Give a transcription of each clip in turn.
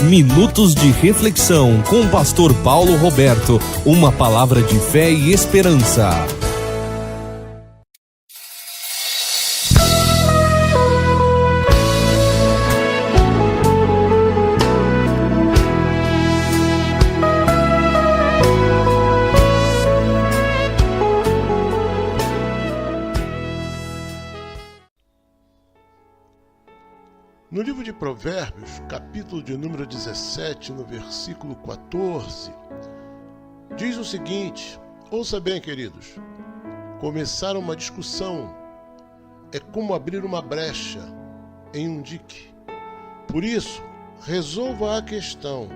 Minutos de reflexão com o pastor Paulo Roberto. Uma palavra de fé e esperança. No livro de Provérbios, capítulo de número 17, no versículo 14, diz o seguinte: ouça bem, queridos, começar uma discussão é como abrir uma brecha em um dique. Por isso, resolva a questão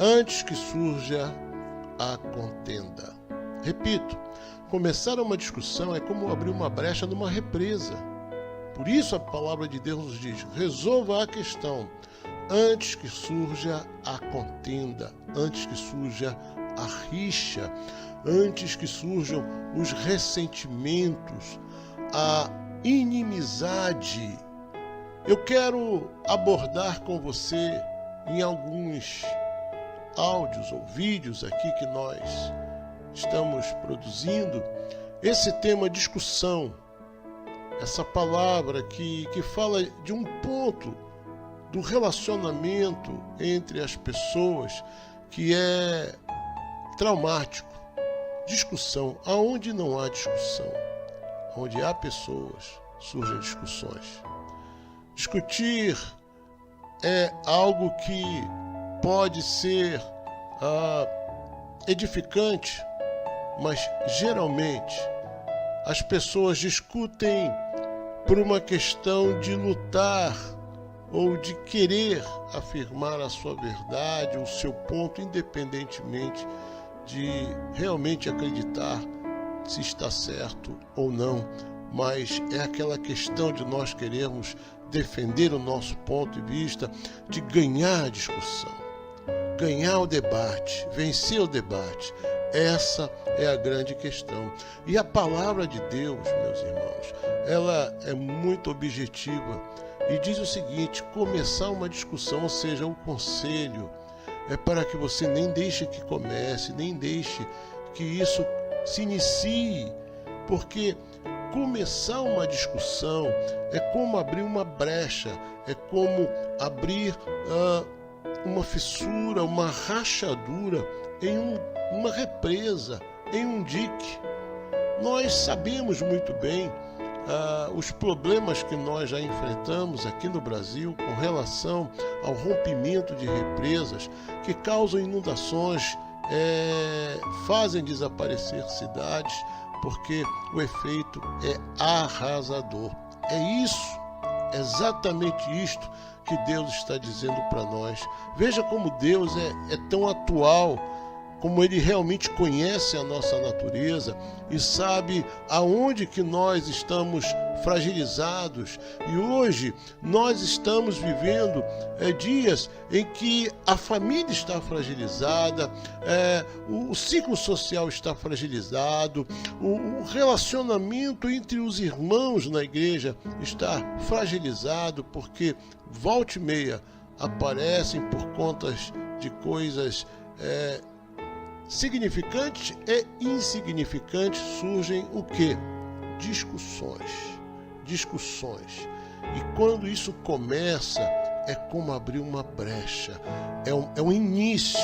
antes que surja a contenda. Repito, começar uma discussão é como abrir uma brecha numa represa. Por isso a palavra de Deus nos diz: resolva a questão antes que surja a contenda, antes que surja a rixa, antes que surjam os ressentimentos, a inimizade. Eu quero abordar com você em alguns áudios ou vídeos aqui que nós estamos produzindo esse tema discussão. Essa palavra que fala de um ponto do relacionamento entre as pessoas que é traumático. Discussão. Aonde não há discussão, onde há pessoas, surgem discussões. Discutir é algo que pode ser edificante, mas geralmente as pessoas discutem por uma questão de lutar ou de querer afirmar a sua verdade, o seu ponto, independentemente de realmente acreditar se está certo ou não. Mas é aquela questão de nós queremos defender o nosso ponto de vista, de ganhar a discussão, ganhar o debate, vencer o debate. Essa é a grande questão. E a palavra de Deus, meus irmãos, ela é muito objetiva e diz o seguinte: começar uma discussão, ou seja, o conselho, é para que você nem deixe que comece, nem deixe que isso se inicie, porque começar uma discussão é como abrir uma brecha, é como abrir uma fissura, uma rachadura em uma represa, em um dique. Nós sabemos muito bem os problemas que nós já enfrentamos aqui no Brasil com relação ao rompimento de represas que causam inundações, fazem desaparecer cidades, porque o efeito é arrasador. É isso, exatamente isto que Deus está dizendo para nós. Veja como Deus é tão atual, como Ele realmente conhece a nossa natureza e sabe aonde que nós estamos fragilizados. E hoje nós estamos vivendo dias em que a família está fragilizada, o ciclo social está fragilizado, o relacionamento entre os irmãos na igreja está fragilizado, porque volta e meia aparecem por contas de coisas significantes e insignificantes, surgem o quê? Discussões. E quando isso começa, é como abrir uma brecha, é um início,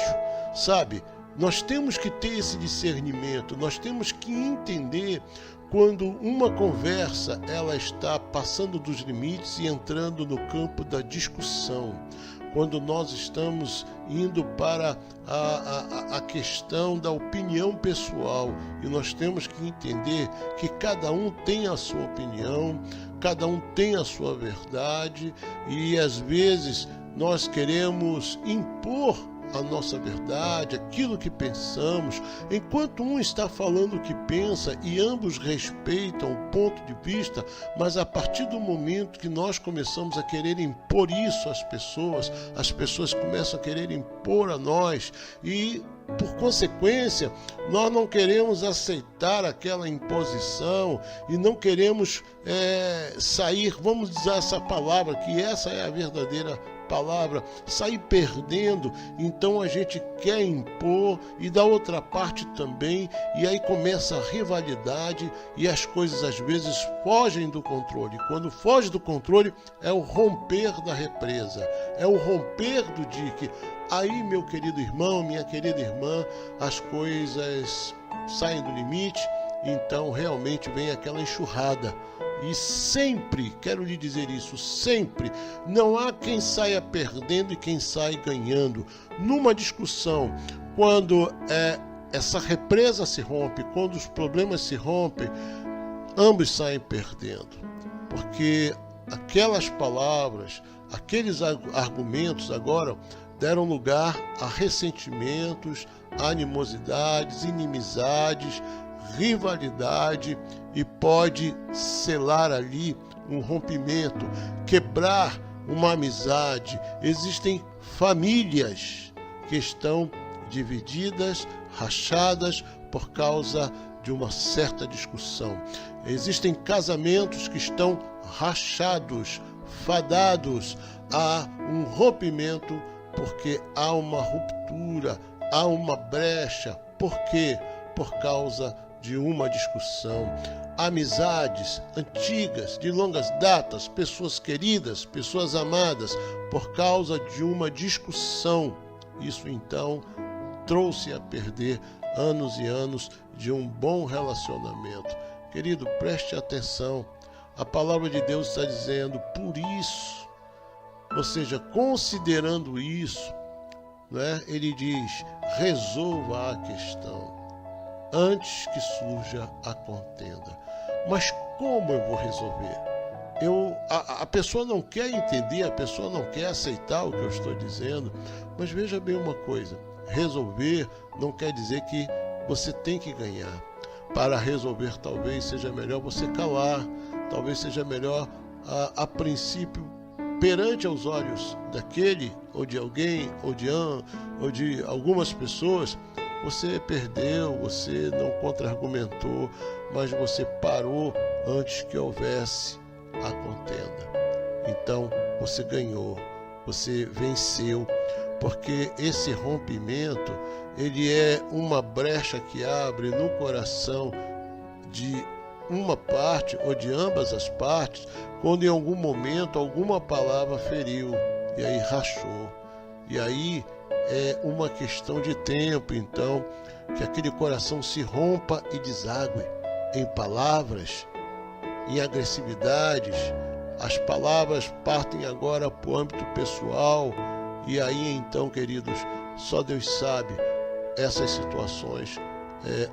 sabe? Nós temos que ter esse discernimento, nós temos que entender quando uma conversa ela está passando dos limites e entrando no campo da discussão. Quando nós estamos indo para a questão da opinião pessoal, e nós temos que entender que cada um tem a sua opinião, cada um tem a sua verdade, e às vezes nós queremos impor a nossa verdade, aquilo que pensamos, enquanto um está falando o que pensa e ambos respeitam o ponto de vista, mas a partir do momento que nós começamos a querer impor isso às pessoas, as pessoas começam a querer impor a nós e, por consequência, nós não queremos aceitar aquela imposição e não queremos sair, vamos usar essa palavra, que essa é a verdadeira palavra, sair perdendo, então a gente quer impor e da outra parte também, e aí começa a rivalidade e as coisas às vezes fogem do controle. Quando foge do controle é o romper da represa, é o romper do dique. Aí, meu querido irmão, minha querida irmã, as coisas saem do limite, então realmente vem aquela enxurrada. E sempre, quero lhe dizer isso, sempre, não há quem saia perdendo e quem sai ganhando. Numa discussão, quando essa represa se rompe, quando os problemas se rompem, ambos saem perdendo. Porque aquelas palavras, aqueles argumentos agora deram lugar a ressentimentos, animosidades, inimizades, rivalidade, e pode selar ali um rompimento, quebrar uma amizade. Existem famílias que estão divididas, rachadas por causa de uma certa discussão. Existem casamentos que estão rachados, fadados a um rompimento, porque há uma ruptura, há uma brecha. Por quê? Por causa de uma discussão. Amizades antigas, de longas datas, pessoas queridas, pessoas amadas, por causa de uma discussão. Isso então trouxe a perder anos e anos de um bom relacionamento. Querido, preste atenção. A palavra de Deus está dizendo, por isso, ou seja, considerando isso, né, ele diz, resolva a questão antes que surja a contenda. Mas como eu vou resolver? A pessoa não quer entender, a pessoa não quer aceitar o que eu estou dizendo, mas veja bem uma coisa, resolver não quer dizer que você tem que ganhar. Para resolver talvez seja melhor você calar, talvez seja melhor a princípio, perante aos olhos daquele, ou de alguém, ou de algumas pessoas, você perdeu, você não contra-argumentou, mas você parou antes que houvesse a contenda. Então, você ganhou, você venceu, porque esse rompimento, ele é uma brecha que abre no coração de uma parte ou de ambas as partes, quando em algum momento alguma palavra feriu e aí rachou. E aí é uma questão de tempo, então, que aquele coração se rompa e deságue em palavras, em agressividades. As palavras partem agora para o âmbito pessoal, e aí então, queridos, só Deus sabe essas situações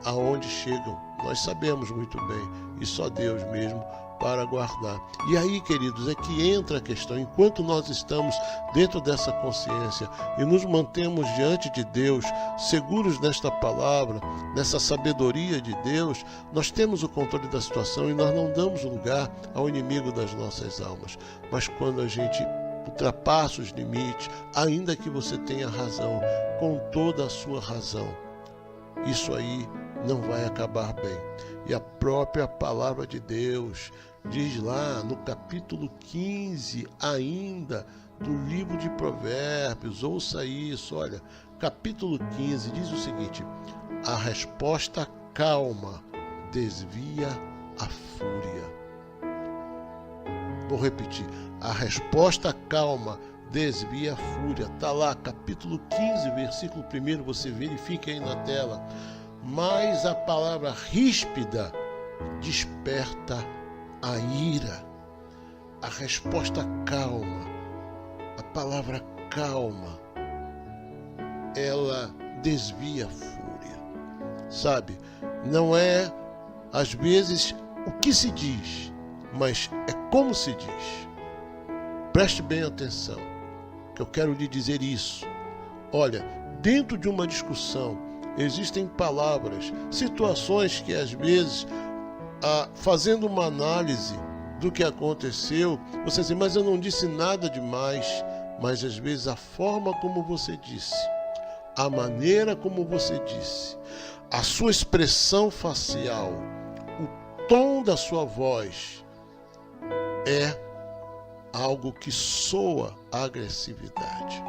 aonde chegam. Nós sabemos muito bem, e só Deus mesmo para guardar. E aí, queridos, é que entra a questão. Enquanto nós estamos dentro dessa consciência e nos mantemos diante de Deus, seguros nesta palavra, nessa sabedoria de Deus, nós temos o controle da situação e nós não damos lugar ao inimigo das nossas almas. Mas quando a gente ultrapassa os limites, ainda que você tenha razão, com toda a sua razão, isso aí não vai acabar bem. E a própria palavra de Deus diz lá no capítulo 15 ainda do livro de Provérbios, ouça isso, olha, capítulo 15 diz o seguinte: a resposta calma desvia a fúria. Vou repetir, a resposta calma desvia a fúria. Está lá, capítulo 15, versículo 1, você verifica aí na tela. Mas a palavra ríspida desperta a ira. A resposta calma, a palavra calma, ela desvia a fúria. Sabe, não é às vezes o que se diz, mas é como se diz. Preste bem atenção, que eu quero lhe dizer isso. Olha, dentro de uma discussão, existem palavras, situações que às vezes, fazendo uma análise do que aconteceu, você diz, mas eu não disse nada demais. Mas às vezes a forma como você disse, a maneira como você disse, a sua expressão facial, o tom da sua voz é algo que soa agressividade.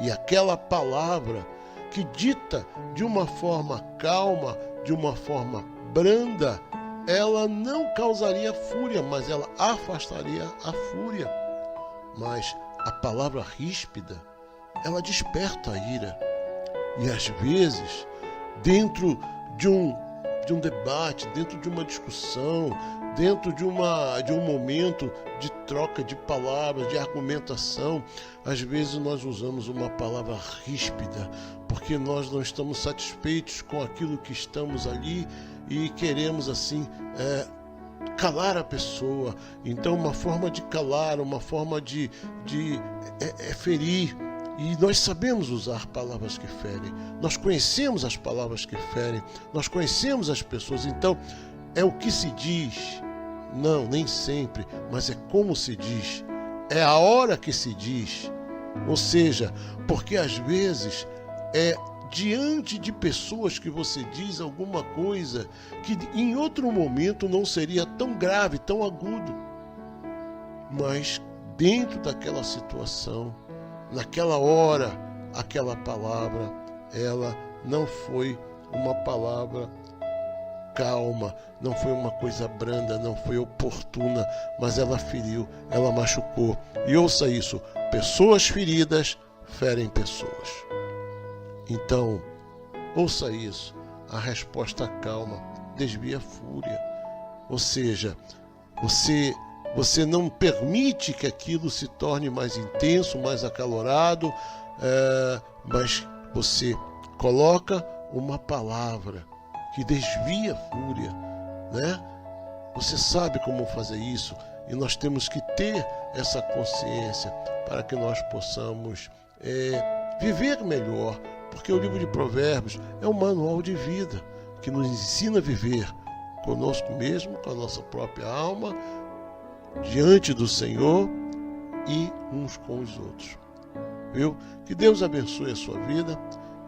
E aquela palavra que dita de uma forma calma, de uma forma branda, ela não causaria fúria, mas ela afastaria a fúria. Mas a palavra ríspida, ela desperta a ira. E às vezes, dentro de um debate, dentro de uma discussão, dentro de um momento de troca de palavras, de argumentação, às vezes nós usamos uma palavra ríspida, porque nós não estamos satisfeitos com aquilo que estamos ali e queremos assim calar a pessoa. Então uma forma de calar, uma forma de ferir. E nós sabemos usar palavras que ferem, nós conhecemos as palavras que ferem, nós conhecemos as pessoas. Então é o que se diz, não, nem sempre, mas é como se diz, é a hora que se diz. Ou seja, porque às vezes é diante de pessoas que você diz alguma coisa que em outro momento não seria tão grave, tão agudo, mas dentro daquela situação, naquela hora, aquela palavra, ela não foi uma palavra calma, não foi uma coisa branda, não foi oportuna, mas ela feriu, ela machucou. E ouça isso, pessoas feridas ferem pessoas. Então, ouça isso, a resposta calma desvia a fúria. Ou seja, você não permite que aquilo se torne mais intenso, mais acalorado, mas você coloca uma palavra que desvia a fúria, né? Você sabe como fazer isso e nós temos que ter essa consciência para que nós possamos viver melhor, porque o livro de Provérbios é um manual de vida que nos ensina a viver conosco mesmo, com a nossa própria alma, diante do Senhor e uns com os outros. Viu? Que Deus abençoe a sua vida,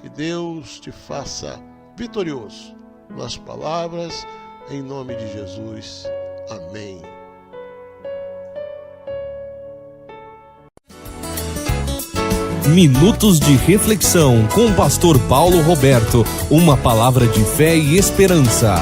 que Deus te faça vitorioso nas palavras, em nome de Jesus. Amém. Minutos de reflexão com o pastor Paulo Roberto, uma palavra de fé e esperança.